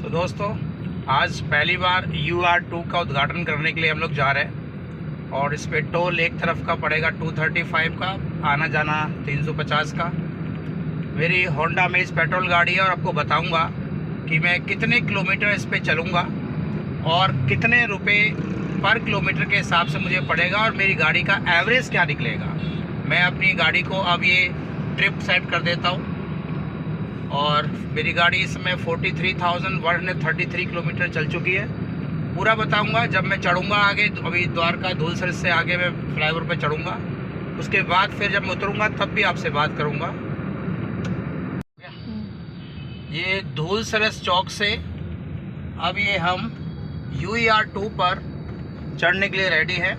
दोस्तों, आज पहली बार UR2 का उद्घाटन करने के लिए हम लोग जा रहे हैं और इस पे टोल एक तरफ का पड़ेगा 235 का, आना जाना 350 का। मेरी होंडा अमेज पेट्रोल गाड़ी है और आपको बताऊंगा कि मैं कितने किलोमीटर इस पे चलूंगा और कितने रुपए पर किलोमीटर के हिसाब से मुझे पड़ेगा और मेरी गाड़ी का एवरेज क्या निकलेगा। मैं अपनी गाड़ी को अब ये ट्रिप सेट कर देता हूँ और मेरी गाड़ी इसमें 43,133 किलोमीटर चल चुकी है। पूरा बताऊंगा जब मैं चढ़ूंगा आगे। अभी द्वारका धूलसर से आगे मैं फ्लाईओवर पे चढ़ूंगा, उसके बाद फिर जब मैं उतरूंगा तब भी आपसे बात करूंगा। ये धूलसरस चौक से अब ये हम UR2 पर चढ़ने के लिए रेडी है।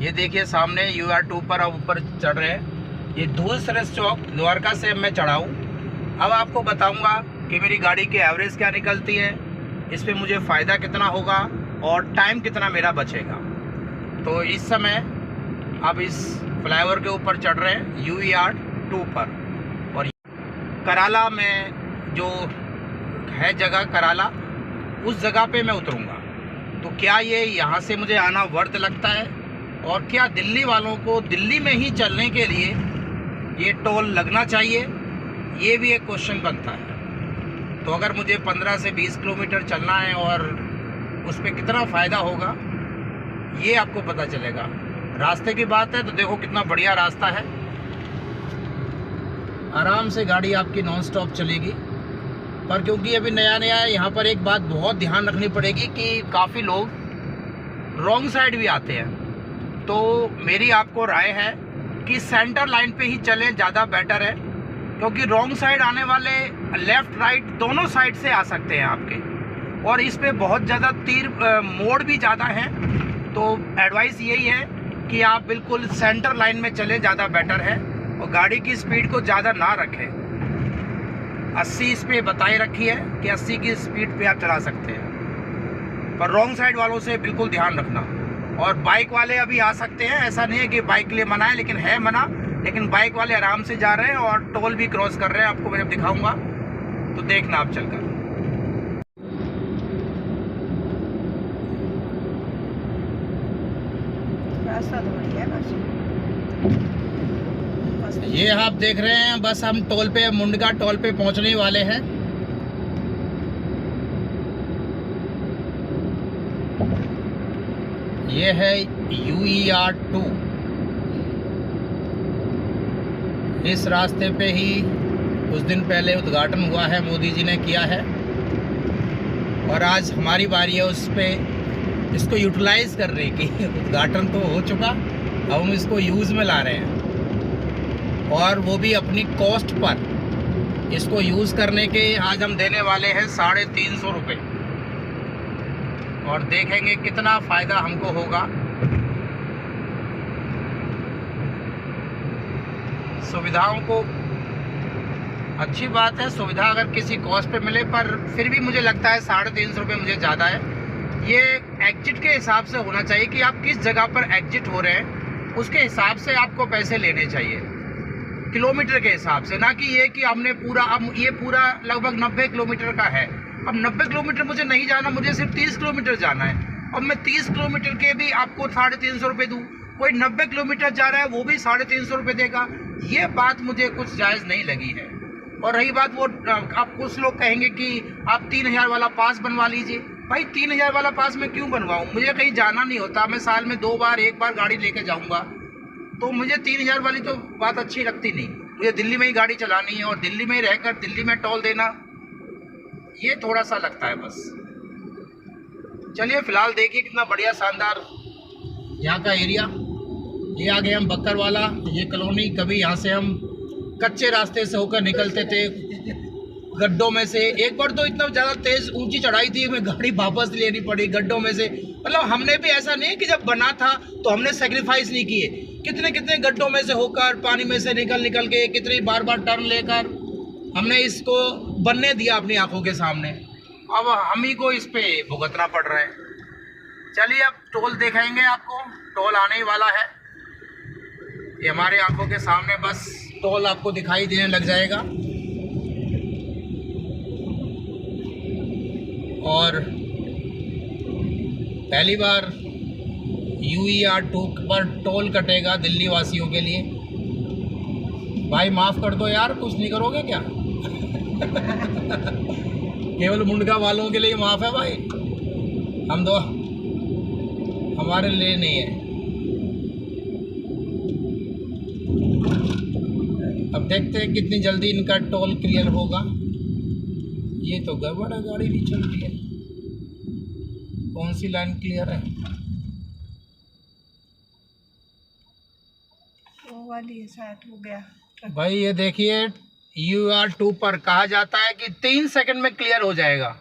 ये देखिए सामने UR2 पर अब ऊपर चढ़ रहे हैं। ये धूलसरस चौक द्वारका से मैं चढ़ा हूँ। अब आपको बताऊंगा कि मेरी गाड़ी की एवरेज क्या निकलती है, इस पे मुझे फ़ायदा कितना होगा और टाइम कितना मेरा बचेगा। तो इस समय अब इस फ्लाईओवर के ऊपर चढ़ रहे हैं UR2 पर। और कराला में जो है जगह कराला, उस जगह पे मैं उतरूंगा। तो क्या ये यहाँ से मुझे आना वर्थ लगता है और क्या दिल्ली वालों को दिल्ली में ही चलने के लिए ये टोल लगना चाहिए, ये भी एक क्वेश्चन बनता है। तो अगर मुझे 15 से 20 किलोमीटर चलना है और उस पर कितना फ़ायदा होगा ये आपको पता चलेगा। रास्ते की बात है तो देखो कितना बढ़िया रास्ता है, आराम से गाड़ी आपकी नॉन स्टॉप चलेगी। पर क्योंकि अभी नया नया है, यहाँ पर एक बात बहुत ध्यान रखनी पड़ेगी कि काफ़ी लोग रॉन्ग साइड भी आते हैं। तो मेरी आपको राय है कि सेंटर लाइन पे ही चलें, ज़्यादा बेटर है। क्योंकि रॉन्ग साइड आने वाले लेफ़्ट राइट दोनों साइड से आ सकते हैं आपके, और इस पे बहुत ज़्यादा मोड़ भी ज़्यादा है। तो एडवाइस यही है कि आप बिल्कुल सेंटर लाइन में चलें, ज़्यादा बेटर है। और गाड़ी की स्पीड को ज़्यादा ना रखें। 80 इस पर बताई रखी है कि 80 की स्पीड पे आप चला सकते हैं, पर रॉन्ग साइड वालों से बिल्कुल ध्यान रखना। और बाइक वाले अभी आ सकते हैं, ऐसा नहीं है कि बाइक के लिए मना है, लेकिन है मना। लेकिन बाइक वाले आराम से जा रहे हैं और टोल भी क्रॉस कर रहे हैं। आपको मैं जब दिखाऊंगा तो देखना आप चलकर। रास्ता तो बढ़िया है बस। ये आप देख रहे हैं, बस हम टोल पे, मुंडका टोल पे पहुंचने वाले हैं। ये है UR2। इस रास्ते पे ही कुछ दिन पहले उद्घाटन हुआ है, मोदी जी ने किया है और आज हमारी बारी है उस पे इसको यूटिलाइज करने की। उद्घाटन तो हो चुका, अब हम इसको यूज़ में ला रहे हैं और वो भी अपनी कॉस्ट पर। इसको यूज़ करने के आज हम देने वाले हैं 350 रुपये और देखेंगे कितना फ़ायदा हमको होगा। सुविधाओं को, अच्छी बात है सुविधा अगर किसी कॉस्ट पे मिले, पर फिर भी मुझे लगता है 350 रुपये मुझे ज़्यादा है। ये एग्जिट के हिसाब से होना चाहिए कि आप किस जगह पर एग्जिट हो रहे हैं, उसके हिसाब से आपको पैसे लेने चाहिए, किलोमीटर के हिसाब से। ना कि ये कि हमने पूरा, अब ये पूरा लगभग 90 किलोमीटर का है। अब 90 किलोमीटर मुझे नहीं जाना, मुझे सिर्फ 30 किलोमीटर जाना है। अब मैं 30 किलोमीटर के भी आपको 350 रुपये दूँ, कोई 90 किलोमीटर जा रहा है वो भी 350 रुपये देगा। ये बात मुझे कुछ जायज़ नहीं लगी है। और रही बात वो, आप कुछ लोग कहेंगे कि आप 3000 वाला पास बनवा लीजिए। भाई 3000 वाला पास मैं क्यों बनवाऊँ? मुझे कहीं जाना नहीं होता, मैं साल में 2 बार 1 बार गाड़ी लेके जाऊँगा, तो मुझे 3000 वाली तो बात अच्छी लगती नहीं। मुझे दिल्ली में ही गाड़ी चलानी है और दिल्ली में ही रहकर दिल्ली में टोल देना, ये थोड़ा सा लगता है बस। चलिए फिलहाल देखिए कितना बढ़िया शानदार यहाँ का एरिया। ये आ गए हम बक्करवाला, ये कॉलोनी। कभी यहाँ से हम कच्चे रास्ते से होकर निकलते थे, गड्ढों में से। एक बार तो इतना ज़्यादा तेज़ ऊंची चढ़ाई थी, हमें गाड़ी वापस लेनी पड़ी गड्ढों में से। मतलब हमने भी ऐसा नहीं कि जब बना था तो हमने सेक्रीफाइस नहीं किए। कितने कितने गड्ढों में से होकर, पानी में से निकल के, कितनी बार बार टर्न लेकर हमने इसको बनने दिया अपनी आंखों के सामने। अब हम ही को इस पे भुगतना पड़ रहा है। चलिए अब टोल दिखाएंगे आपको, टोल आने ही वाला है। ये हमारे आंखों के सामने बस टोल आपको दिखाई देने लग जाएगा। और पहली बार UER2 पर टोल कटेगा दिल्ली वासियों के लिए। भाई माफ़ कर दो यार, कुछ नहीं करोगे क्या? केवल मुंडका वालों के लिए माफ़ है भाई, हम दो हमारे लिए नहीं है। अब देखते हैं कितनी जल्दी इनका टोल क्लियर होगा। ये तो गड़बड़ है, गाड़ी नहीं चल रही है। कौन सी लाइन क्लियर है? वो वाली है शायद, हो गया। भाई ये देखिए UER2 पर कहा जाता है कि 3 सेकंड में क्लियर हो जाएगा,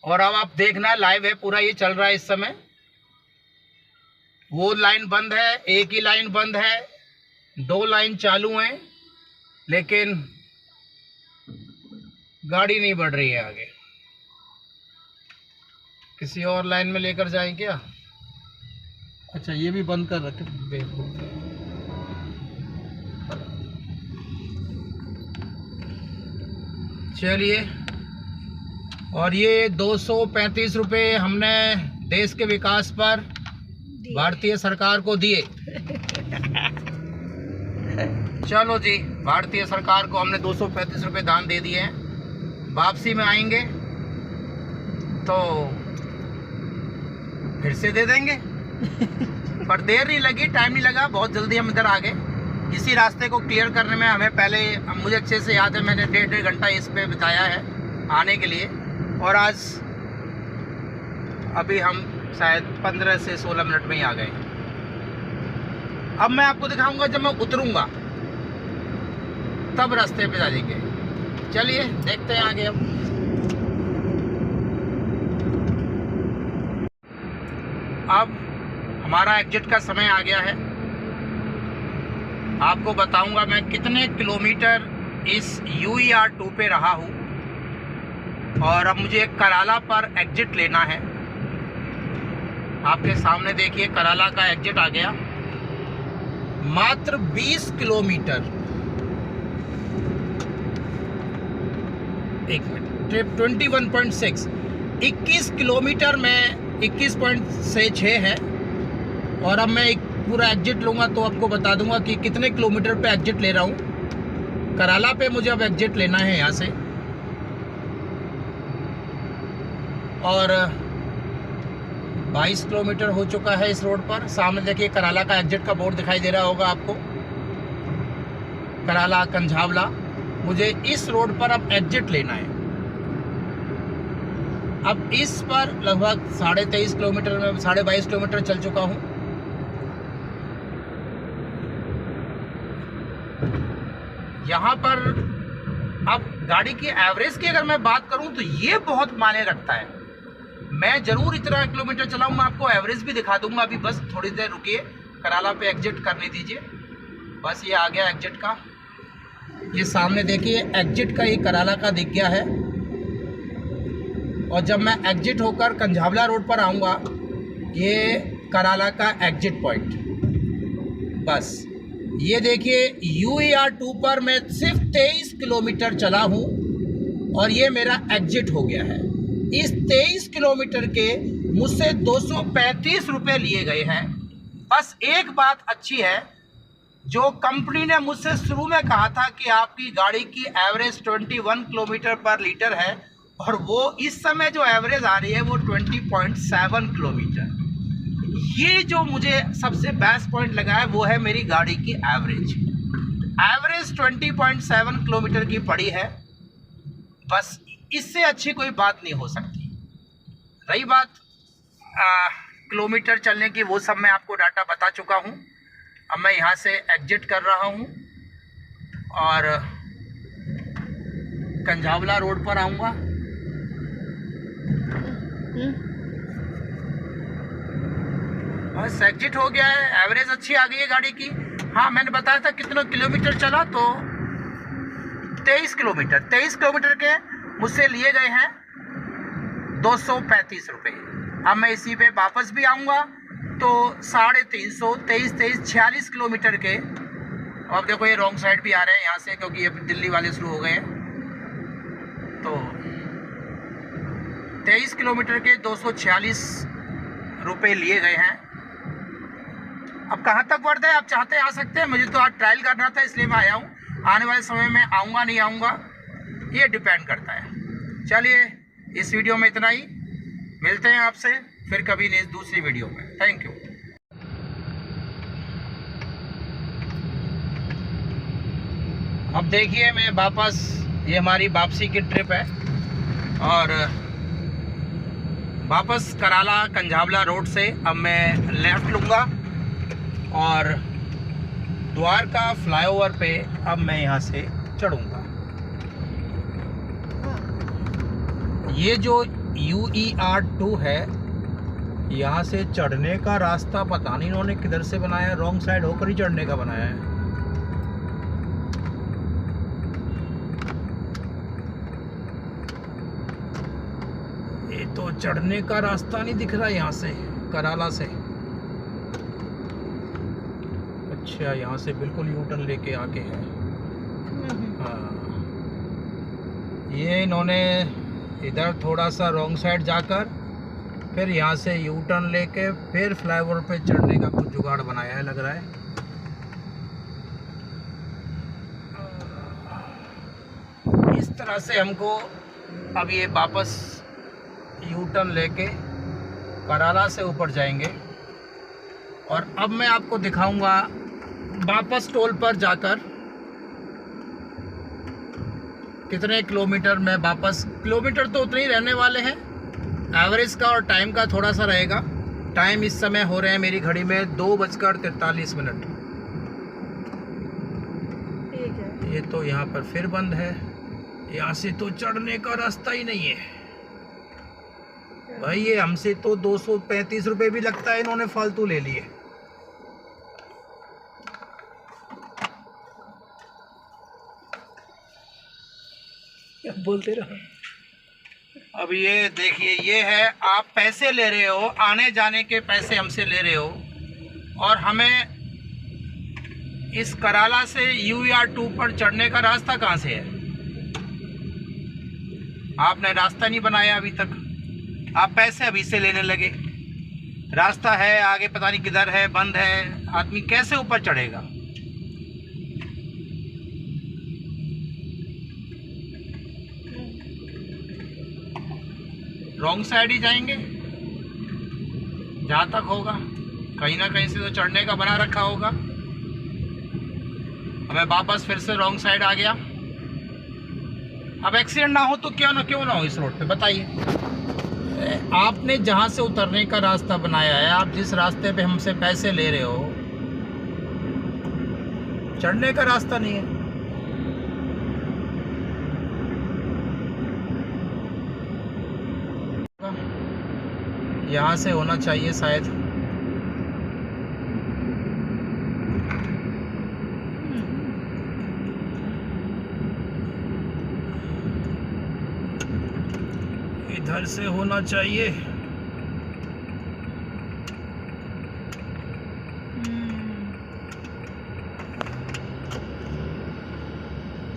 और अब आप देखना लाइव है, पूरा ये चल रहा है इस समय। वो लाइन बंद है, एक ही लाइन बंद है, 2 लाइन चालू हैं, लेकिन गाड़ी नहीं बढ़ रही है आगे। किसी और लाइन में लेकर जाएं क्या? अच्छा ये भी बंद कर रखे बेवकूफ। चलिए, और ये 235 रुपये हमने देश के विकास पर भारतीय सरकार को दिए। चलो जी, भारतीय सरकार को हमने 235 रुपये दान दे दिए हैं। वापसी में आएंगे तो फिर से दे देंगे। पर देर नहीं लगी, टाइम नहीं लगा, बहुत जल्दी हम इधर आ गए। इसी रास्ते को क्लियर करने में हमें पहले, मुझे अच्छे से याद है, मैंने 1.5 घंटा इस पे बिताया है आने के लिए, और आज अभी हम शायद 15 से 16 मिनट में ही आ गए। अब मैं आपको दिखाऊंगा जब मैं उतरूंगा, तब रास्ते पे जाएंगे। चलिए देखते हैं आगे। अब हमारा एग्जिट का समय आ गया है। आपको बताऊंगा मैं कितने किलोमीटर इस UER2 पे रहा हूँ, और अब मुझे कराला पर एग्जिट लेना है। आपके सामने देखिए कराला का एग्जिट आ गया। मात्र 20 किलोमीटर, एक मिनट, ट्रिप 21.6, 21 किलोमीटर में 21.6 है। और अब मैं एक पूरा एग्जिट लूँगा तो आपको बता दूंगा कि कितने किलोमीटर पे एग्जिट ले रहा हूँ। कराला पे मुझे अब एग्जिट लेना है यहाँ से, और 22 किलोमीटर हो चुका है इस रोड पर। सामने देखिए कराला का एग्जिट का बोर्ड दिखाई दे रहा होगा आपको, कराला कंझावला। मुझे इस रोड पर अब एग्जिट लेना है। अब इस पर लगभग 23.5 किलोमीटर में 22.5 किलोमीटर चल चुका हूँ। यहाँ पर अब गाड़ी की एवरेज की अगर मैं बात करूं तो ये बहुत मायने रखता है। मैं जरूर इतना किलोमीटर चलाऊं, मैं आपको एवरेज भी दिखा दूंगा। अभी बस थोड़ी देर रुकिए, कराला पे एग्जिट करने दीजिए। बस ये आ गया एग्जिट का, ये सामने देखिए एग्जिट का, ये कराला का दिख गया है। और जब मैं एग्जिट होकर कंझावला रोड पर आऊँगा, ये कराला का एग्जिट पॉइंट। बस ये देखिए UER2 पर मैं सिर्फ 23 किलोमीटर चला हूँ और ये मेरा एग्जिट हो गया है। इस 23 किलोमीटर के मुझसे 235 रुपये लिए गए हैं। बस एक बात अच्छी है, जो कंपनी ने मुझसे शुरू में कहा था कि आपकी गाड़ी की एवरेज 21 किलोमीटर पर लीटर है, और वो इस समय जो एवरेज आ रही है वो 20.7 किलोमीटर। ये जो मुझे सबसे बेस्ट पॉइंट लगा है वो है मेरी गाड़ी की एवरेज। एवरेज 20.7 किलोमीटर की पड़ी है। बस इससे अच्छी कोई बात नहीं हो सकती। रही बात किलोमीटर चलने की, वो सब मैं आपको डाटा बता चुका हूँ। अब मैं यहाँ से एग्जिट कर रहा हूँ और कंझावला रोड पर आऊँगा। बस एग्जिट हो गया है, एवरेज अच्छी आ गई है गाड़ी की। हाँ, मैंने बताया था कितना किलोमीटर चला, तो 23 किलोमीटर। 23 किलोमीटर के मुझसे लिए गए हैं 235 रुपये। अब मैं इसी पे वापस भी आऊँगा तो 350, 23, 46 किलोमीटर के। अब देखो ये रॉन्ग साइड भी आ रहे हैं यहाँ से, क्योंकि ये दिल्ली वाले शुरू हो गए हैं। तो 23 किलोमीटर के 246 रुपये लिए गए हैं। अब कहाँ तक बढ़ता है, आप चाहते आ सकते हैं। मुझे तो आज ट्रायल करना था, इसलिए मैं आया हूँ। आने वाले समय में आऊँगा नहीं आऊँगा ये डिपेंड करता है। चलिए इस वीडियो में इतना ही, मिलते हैं आपसे फिर कभी दूसरी वीडियो में। Thank you. अब देखिए मैं वापस, ये हमारी वापसी की ट्रिप है और वापस कराला कंझावला रोड से अब मैं लेफ़्ट लूँगा और द्वारका फ्लाईओवर पे अब मैं यहाँ से चढ़ूँगा। ये जो UER2 है, यहाँ से चढ़ने का रास्ता पता नहीं इन्होंने किधर से बनाया, रॉन्ग साइड होकर ही चढ़ने का बनाया है। ये तो चढ़ने का रास्ता नहीं दिख रहा यहाँ से, कराला से। अच्छा, यहाँ से बिल्कुल यू टर्न लेके आके है। हाँ, ये इन्होंने इधर थोड़ा सा रॉन्ग साइड जाकर फिर यहाँ से यू टर्न लेके फिर फ्लाईओवर पे चढ़ने का कुछ जुगाड़ बनाया है, लग रहा है। इस तरह से हमको अब ये वापस यू टर्न लेके कराला से ऊपर जाएंगे और अब मैं आपको दिखाऊंगा वापस टोल पर जाकर कितने किलोमीटर में वापस। किलोमीटर तो उतने ही रहने वाले हैं, एवरेज का और टाइम का थोड़ा सा रहेगा। टाइम इस समय हो रहे हैं मेरी घड़ी में 2:43। ठीक है। ये तो यहाँ पर फिर बंद है, यहाँ से तो चढ़ने का रास्ता ही नहीं है भाई। ये हमसे तो 235 रुपये भी लगता है, इन्होंने फालतू ले लिए। क्या बोलते रहो। अब ये देखिए, ये है, आप पैसे ले रहे हो, आने जाने के पैसे हमसे ले रहे हो और हमें इस कराला से UER2 पर चढ़ने का रास्ता कहाँ से है? आपने रास्ता नहीं बनाया अभी तक, आप पैसे अभी से लेने लगे। रास्ता है आगे, पता नहीं किधर है, बंद है, आदमी कैसे ऊपर चढ़ेगा? रॉन्ग साइड ही जाएंगे जहाँ तक होगा, कहीं ना कहीं से तो चढ़ने का बना रखा होगा। हमें वापस फिर से रॉन्ग साइड आ गया। अब एक्सीडेंट ना हो तो क्यों ना हो इस रोड पे, बताइए। आपने जहाँ से उतरने का रास्ता बनाया है, आप जिस रास्ते पे हमसे पैसे ले रहे हो, चढ़ने का रास्ता नहीं है। यहाँ से होना चाहिए शायद। इधर से होना चाहिए।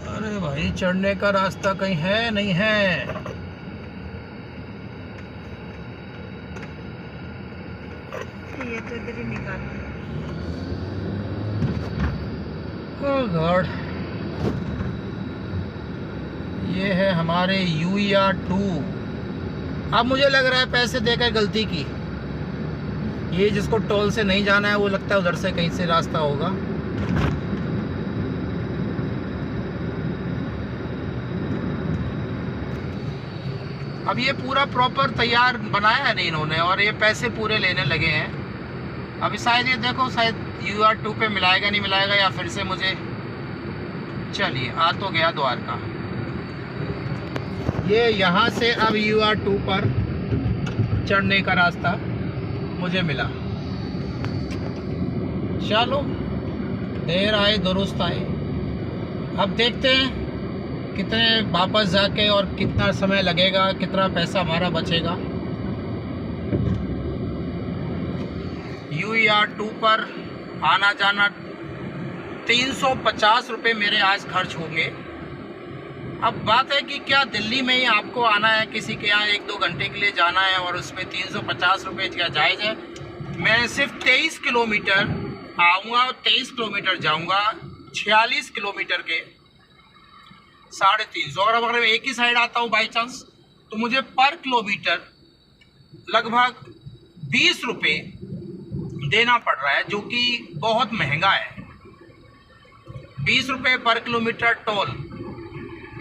अरे भाई, चढ़ने का रास्ता कहीं है नहीं है। ये तो इधर ही निकाल। ओह गॉड, ये है हमारे UER2। अब मुझे लग रहा है पैसे देकर गलती की। ये जिसको टोल से नहीं जाना है वो लगता है उधर से कहीं से रास्ता होगा। अब ये पूरा प्रॉपर तैयार बनाया है नहीं इन्होंने और ये पैसे पूरे लेने लगे हैं। अभी शायद ये देखो, शायद UER2 पे मिलाएगा नहीं मिलाएगा, या फिर से मुझे। चलिए, आ तो गया द्वारका। ये यहाँ से अब UER2 पर चढ़ने का रास्ता मुझे मिला। चलो, देर आए दुरुस्त आए। अब देखते हैं कितने वापस जाके और कितना समय लगेगा, कितना पैसा हमारा बचेगा। UER2 पर आना जाना 350 रुपये मेरे आज खर्च होंगे। अब बात है कि क्या दिल्ली में ही आपको आना है, किसी के यहाँ 1-2 घंटे के लिए जाना है और उसमें 350 रुपये क्या जायज़ है? मैं सिर्फ 23 किलोमीटर आऊँगा, 23 किलोमीटर जाऊँगा, 46 किलोमीटर के 350। और अगर मैं एक ही साइड आता हूँ बाई चांस, तो मुझे पर किलोमीटर लगभग 20 रुपये देना पड़ रहा है, जो कि बहुत महंगा है। 20 रुपये पर किलोमीटर टोल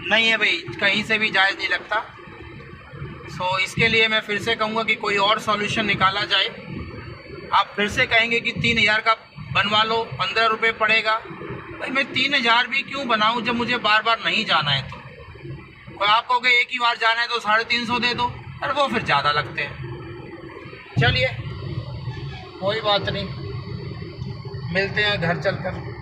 नहीं है भाई, कहीं से भी जायज़ नहीं लगता। सो इसके लिए मैं फिर से कहूँगा कि कोई और सॉल्यूशन निकाला जाए। आप फिर से कहेंगे कि 3000 का बनवा लो, 15 रुपये पड़ेगा। भाई मैं 3000 भी क्यों बनाऊँ जब मुझे बार बार नहीं जाना है? तो आप कहोगे एक ही बार जाना है तो 350 दे दो, अरे वो फिर ज़्यादा लगते हैं। चलिए कोई बात नहीं, मिलते हैं घर चलकर।